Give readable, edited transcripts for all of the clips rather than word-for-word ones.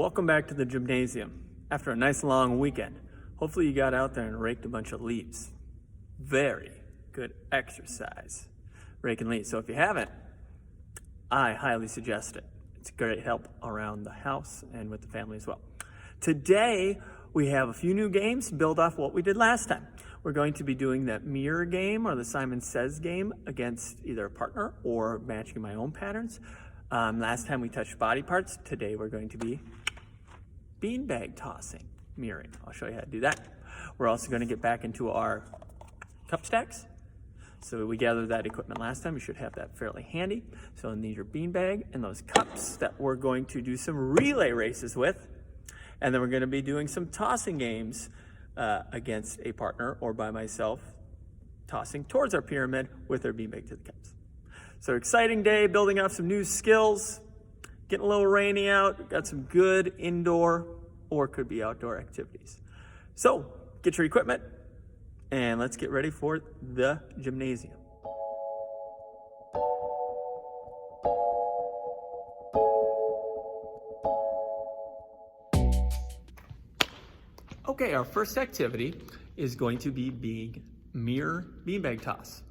Welcome back to the gymnasium. After a nice long weekend, hopefully you got out there and raked a bunch of leaves. Very good exercise, raking leaves. So if you haven't, I highly suggest it. It's great help around the house and with the family as well. Today, we have a few new games to build off what we did last time. We're going to be doing that mirror game or the Simon Says game against either a partner or matching my own patterns. Last time we touched body parts. Today we're going to be beanbag tossing, mirroring. I'll show you how to do that. We're also going to get back into our cup stacks. So we gathered that equipment last time. You should have that fairly handy. So you'll need your beanbag and those cups that we're going to do some relay races with. And then we're going to be doing some tossing games against a partner or by myself, tossing towards our pyramid with our beanbag to the cups. So exciting day, building off some new skills, getting a little rainy out, got some good indoor or could be outdoor activities. So get your equipment and let's get ready for the gymnasium. Okay, our first activity is going to be mirror beanbag toss.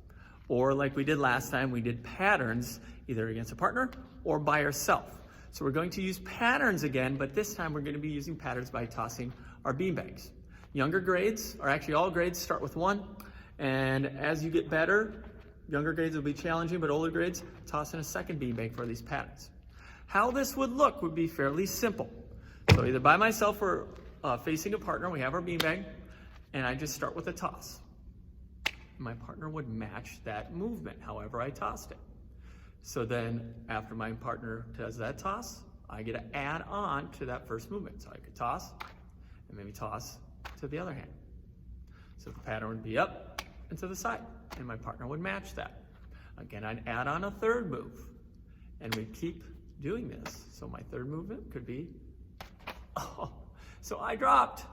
Or like we did last time, we did patterns either against a partner or by yourself. So we're going to use patterns again, but this time we're going to be using patterns by tossing our beanbags. Younger grades, or actually all grades, start with 1. And as you get better, younger grades will be challenging, but older grades, toss in a second beanbag for these patterns. How this would look would be fairly simple. So either by myself or facing a partner, we have our beanbag, and I just start with a toss. My partner would match that movement, however I tossed it. So then after my partner does that toss, I get to add on to that first movement. So I could toss and maybe toss to the other hand. So the pattern would be up and to the side, and my partner would match that. Again, I'd add on a third move, and we keep doing this. So my third movement could be, oh, so I dropped.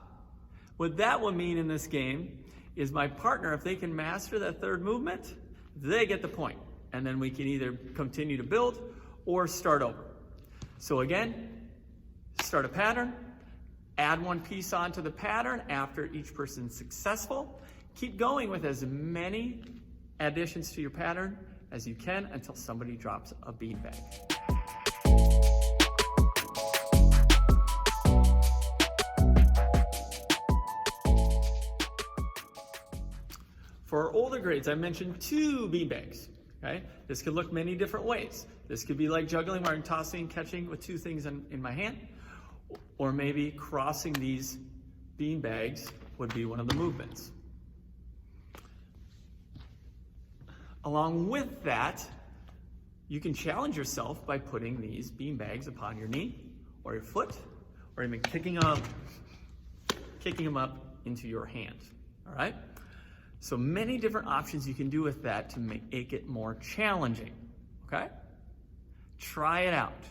What that would mean in this game is my partner, if they can master that third movement, they get the point. And then we can either continue to build or start over. So again, start a pattern, add one piece onto the pattern after each person's successful. Keep going with as many additions to your pattern as you can until somebody drops a beanbag. For our older grades, I mentioned 2 beanbags. Okay? This could look many different ways. This could be like juggling where I'm tossing and catching with 2 things in my hand. Or maybe crossing these beanbags would be one of the movements. Along with that, you can challenge yourself by putting these beanbags upon your knee or your foot, or even kicking them up into your hand. All right? So many different options you can do with that to make it more challenging, okay? Try it out.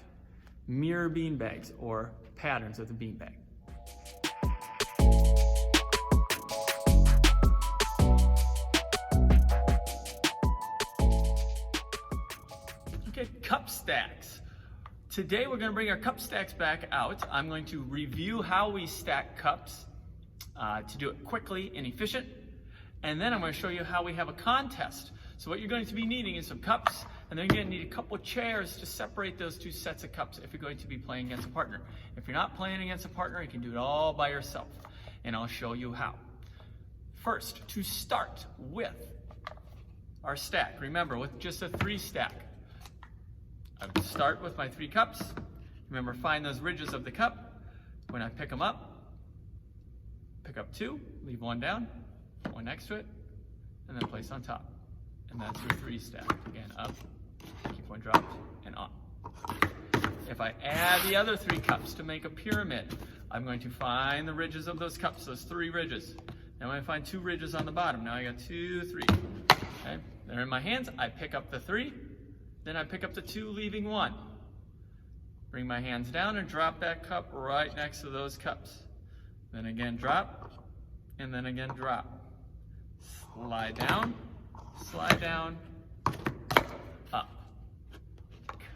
Mirror beanbags or patterns with a beanbag. Okay, cup stacks. Today we're going to bring our cup stacks back out. I'm going to review how we stack cups to do it quickly and efficient. And then I'm going to show you how we have a contest. So what you're going to be needing is some cups, and then you're going to need a couple chairs to separate those 2 sets of cups if you're going to be playing against a partner. If you're not playing against a partner, you can do it all by yourself, and I'll show you how. First, to start with our stack, remember, with just a 3 stack. I would start with my 3 cups. Remember, find those ridges of the cup. When I pick them up, pick up 2, leave 1 down, 1 next to it, and then place on top. And that's your 3 stack. Again, up, keep 1 dropped, and up. If I add the other 3 cups to make a pyramid, I'm going to find the ridges of those cups, those 3 ridges. Now I find 2 ridges on the bottom. Now I got 2, 3. Okay, they're in my hands. I pick up the 3, then I pick up the 2, leaving 1. Bring my hands down and drop that cup right next to those cups. Then again drop, and then again drop. Slide down, up.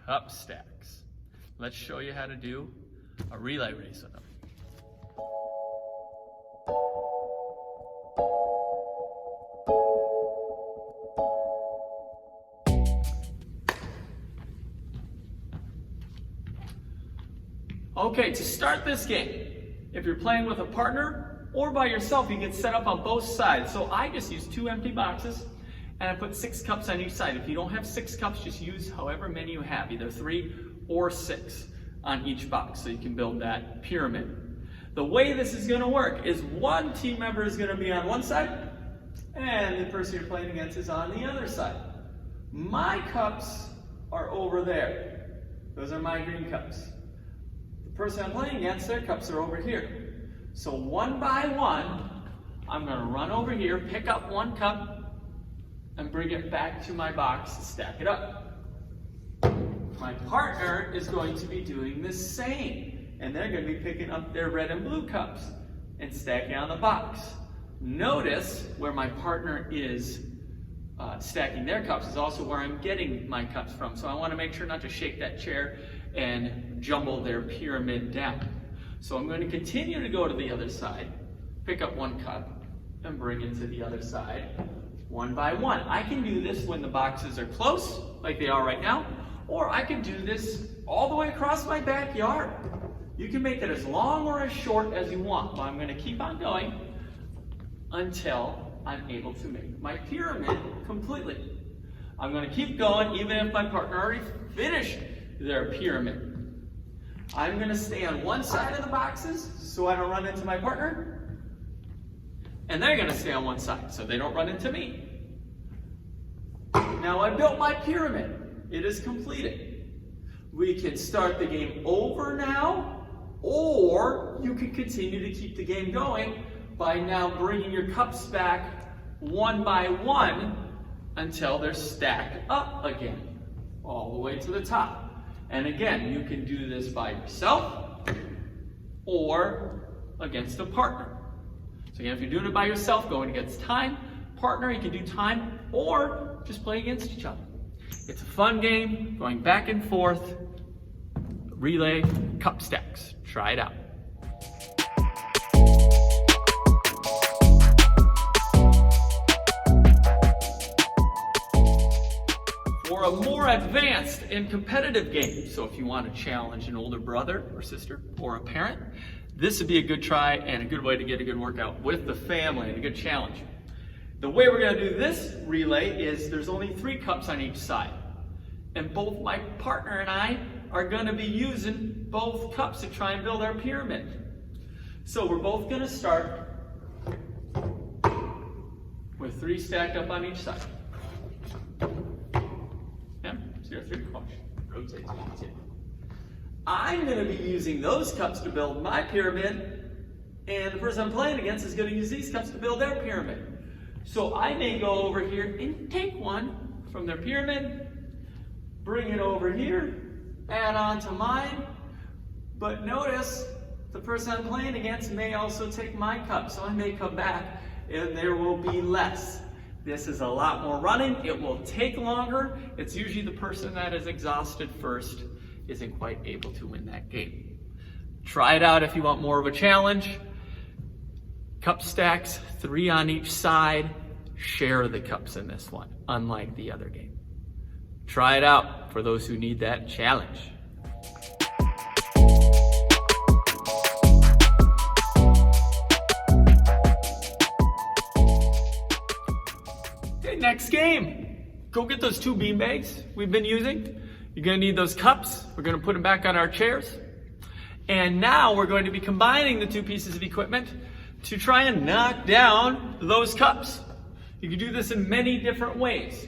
Cup stacks. Let's show you how to do a relay race with them. Okay, to start this game, if you're playing with a partner or by yourself, you get set up on both sides. So I just use 2 empty boxes and I put 6 cups on each side. If you don't have 6 cups, just use however many you have, either 3 or 6 on each box, so you can build that pyramid. The way this is gonna work is one team member is gonna be on one side and the person you're playing against is on the other side. My cups are over there. Those are my green cups. The person I'm playing against, their cups are over here. So one by one, I'm gonna run over here, pick up 1 cup, and bring it back to my box to stack it up. My partner is going to be doing the same, and they're going to be picking up their red and blue cups and stacking on the box. Notice where my partner is stacking their cups is also where I'm getting my cups from. So I want to make sure not to shake that chair and jumble their pyramid down. So I'm going to continue to go to the other side, pick up 1 cup, and bring it to the other side one by one. I can do this when the boxes are close, like they are right now, or I can do this all the way across my backyard. You can make it as long or as short as you want, but I'm going to keep on going until I'm able to make my pyramid completely. I'm going to keep going even if my partner already finished their pyramid. I'm going to stay on one side of the boxes so I don't run into my partner, and they're going to stay on one side so they don't run into me. Now I built my pyramid. It is completed. We can start the game over now, or you can continue to keep the game going by now bringing your cups back one by one until they're stacked up again, all the way to the top. And again, you can do this by yourself or against a partner. So again, if you're doing it by yourself, going against time, partner, you can do time, or just play against each other. It's a fun game, going back and forth, relay, cup stacks. Try it out. For a more advanced and competitive game, so if you want to challenge an older brother or sister or a parent, this would be a good try and a good way to get a good workout with the family and a good challenge. The way we're going to do this relay is there's only 3 cups on each side. And both my partner and I are going to be using both cups to try and build our pyramid. So we're both going to start with 3 stacked up on each side. Yeah, 0, 3, rotate to 2. I'm going to be using those cups to build my pyramid, and the person I'm playing against is going to use these cups to build their pyramid. So I may go over here and take 1 from their pyramid, bring it over here, add on to mine, but notice the person I'm playing against may also take my cup, so I may come back and there will be less. This is a lot more running, it will take longer. It's usually the person that is exhausted first isn't quite able to win that game. Try it out if you want more of a challenge. Cup stacks, 3 on each side. Share the cups in this one, unlike the other game. Try it out for those who need that challenge. Okay, next game. Go get those 2 beanbags we've been using. You're gonna need those cups. We're gonna put them back on our chairs. And now we're going to be combining the 2 pieces of equipment to try and knock down those cups. You can do this in many different ways.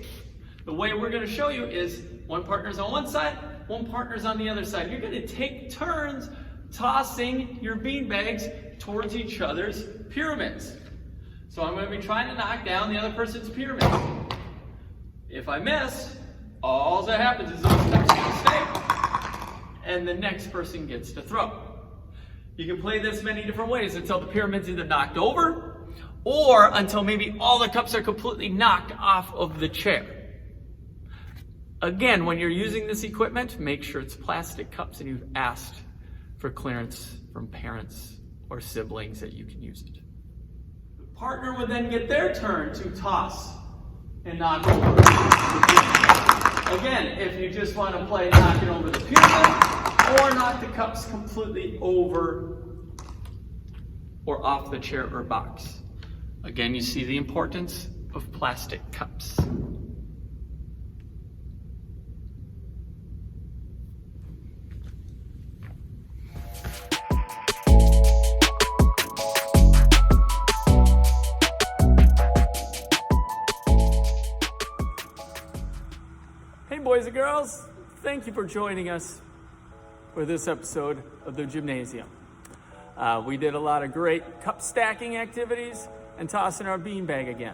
The way we're going to show you is one partner's on one side, one partner's on the other side. You're going to take turns tossing your beanbags towards each other's pyramids. So I'm going to be trying to knock down the other person's pyramid. If I miss, all that happens is those cups will stay, and the next person gets to throw. You can play this many different ways until the pyramid's either knocked over or until maybe all the cups are completely knocked off of the chair. Again, when you're using this equipment, make sure it's plastic cups and you've asked for clearance from parents or siblings that you can use it. The partner would then get their turn to toss and knock over the pavement. Again, if you just want to play knocking over the pavement or knock the cups completely over or off the chair or box. Again, you see the importance of plastic cups. Hey boys and girls, thank you for joining us for this episode of the gymnasium. We did a lot of great cup stacking activities and tossing our beanbag again.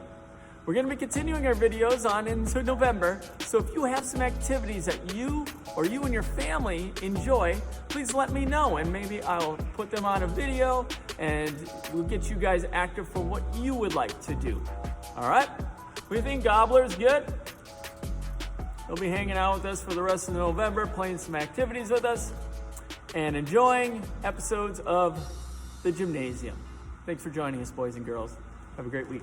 We're going to be continuing our videos on into November, so if you have some activities that you or you and your family enjoy, please let me know and maybe I'll put them on a video and we'll get you guys active for what you would like to do. All right? What do you think, Gobbler's good? They'll be hanging out with us for the rest of November, playing some activities with us and enjoying episodes of the gymnasium. Thanks for joining us, boys and girls. Have a great week.